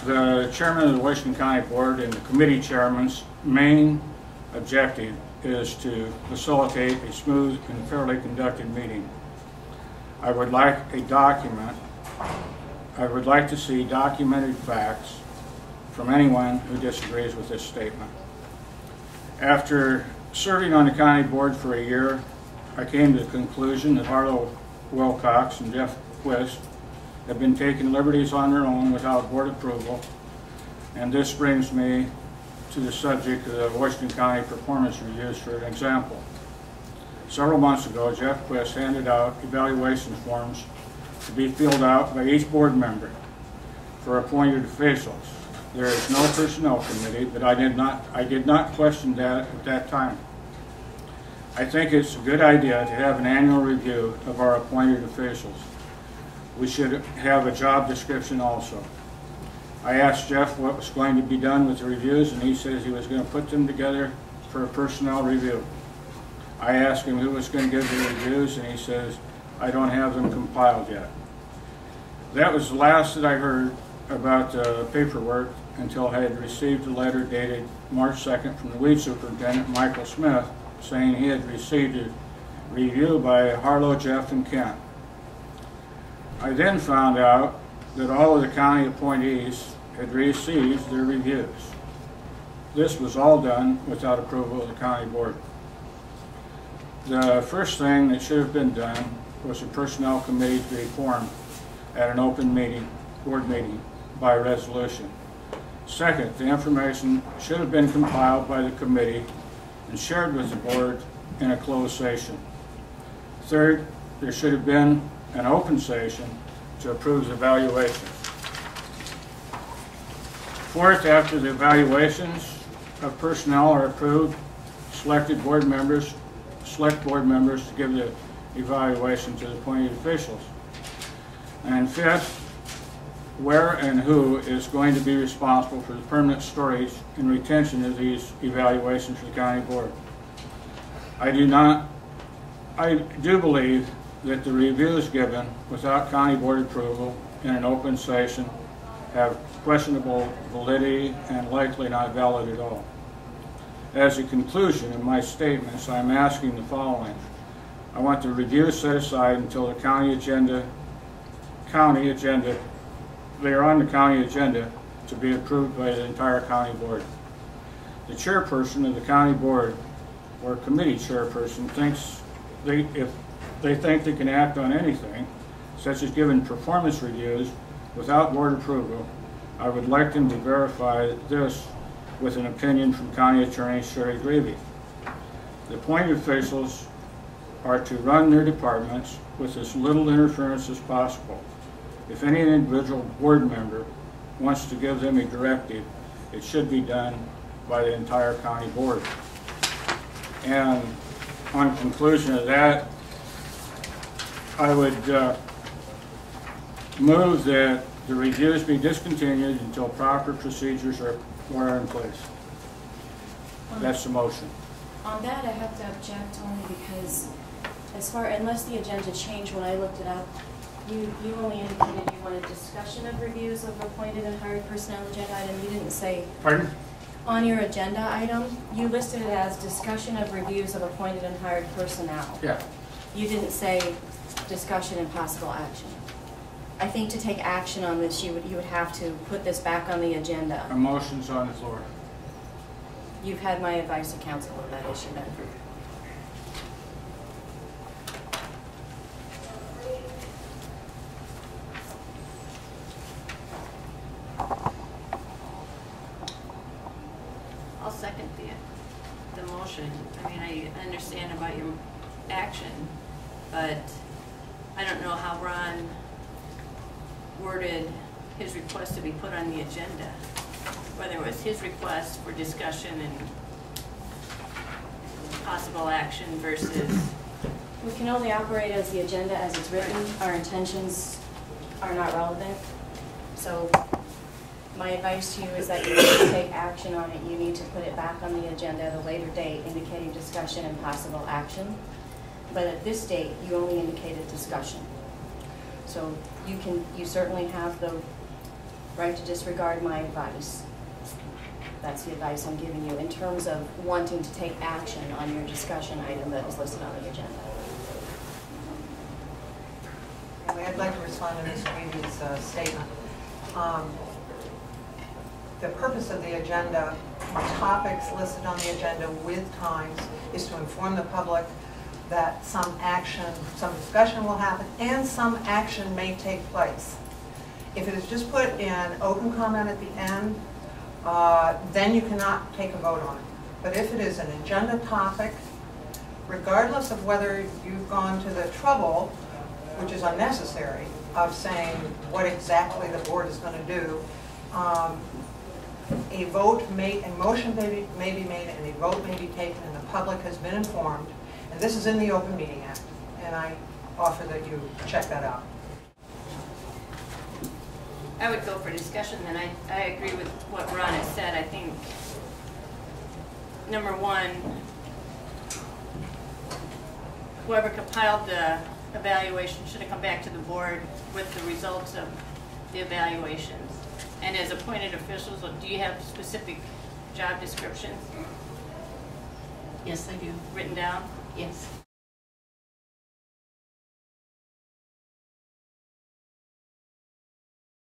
The chairman of the Washington County Board and the committee chairman's main objective is to facilitate a smooth and fairly conducted meeting. I would like to see documented facts from anyone who disagrees with this statement. After serving on the county board for a year, I came to the conclusion that Harlow Wilcox and Jeff Quist have been taking liberties on their own without board approval, and this brings me to the subject of the Washington County performance reviews for an example. Several months ago, Jeff Quist handed out evaluation forms to be filled out by each board member for appointed officials. There is no personnel committee, but I did not question that at that time. I think it's a good idea to have an annual review of our appointed officials. We should have a job description also. I asked Jeff what was going to be done with the reviews, and he says he was going to put them together for a personnel review. I asked him who was going to give the reviews, and he says, I don't have them compiled yet. That was the last that I heard about the paperwork until I had received a letter dated March 2nd from the weed superintendent, Michael Smith, saying he had received a review by Harlow, Jeff, and Kent. I then found out that all of the county appointees had received their reviews. This was all done without approval of the county board. The first thing that should have been done was a personnel committee to be formed at an open meeting, board meeting, by resolution. Second, the information should have been compiled by the committee and shared with the board in a closed session. Third, there should have been an open session to approve the evaluations. Fourth, after the evaluations of personnel are approved, select board members to give the evaluation to the appointed officials. And fifth, where and who is going to be responsible for the permanent storage and retention of these evaluations for the county board. I do believe that the reviews given without county board approval in an open session have questionable validity and likely not valid at all. As a conclusion of my statements, I'm asking the following. I want the reviews set aside until the county agenda, they are on the county agenda to be approved by the entire county board. The chairperson of the county board or committee chairperson thinks if they think they can act on anything, such as giving performance reviews without board approval, I would like them to verify this with an opinion from County Attorney Sherry Graeve. The appointed officials are to run their departments with as little interference as possible. If any individual board member wants to give them a directive, it should be done by the entire county board. And on conclusion of that, I would move that the reviews be discontinued until proper procedures are in place. That's the motion. On that, I have to object only because, unless the agenda changed when I looked it up, you only indicated you wanted discussion of reviews of appointed and hired personnel agenda item. You didn't say. Pardon? On your agenda item, you listed it as discussion of reviews of appointed and hired personnel. Yeah. You didn't say discussion and possible action. I think to take action on this, you would have to put this back on the agenda. A motion's on the floor. You've had my advice to counsel on that issue then. I'll second the motion. I mean, I understand about your action, but I don't know how Ron worded his request to be put on the agenda. Whether it was his request for discussion and possible action versus... We can only operate as the agenda as it's written. Our intentions are not relevant. So my advice to you is that you need to take action on it. You need to put it back on the agenda at a later date indicating discussion and possible action. But at this date, you only indicated discussion. So you certainly have the right to disregard my advice. That's the advice I'm giving you in terms of wanting to take action on your discussion item that is listed on the agenda. I'd like to respond to Ms. Grieve's statement. The purpose of the agenda, topics listed on the agenda with times, is to inform the public that some action, some discussion will happen, and some action may take place. If it is just put in open comment at the end, then you cannot take a vote on it. But if it is an agenda topic, regardless of whether you've gone to the trouble, which is unnecessary, of saying what exactly the board is going to do, a motion may be made and a vote may be taken and the public has been informed. And this is in the Open Meeting Act, and I offer that you check that out. I would go for discussion, and I agree with what Ron has said. I think, number one, whoever compiled the evaluation should have come back to the board with the results of the evaluations. And as appointed officials, do you have specific job descriptions Yes, I do. written down? Yes.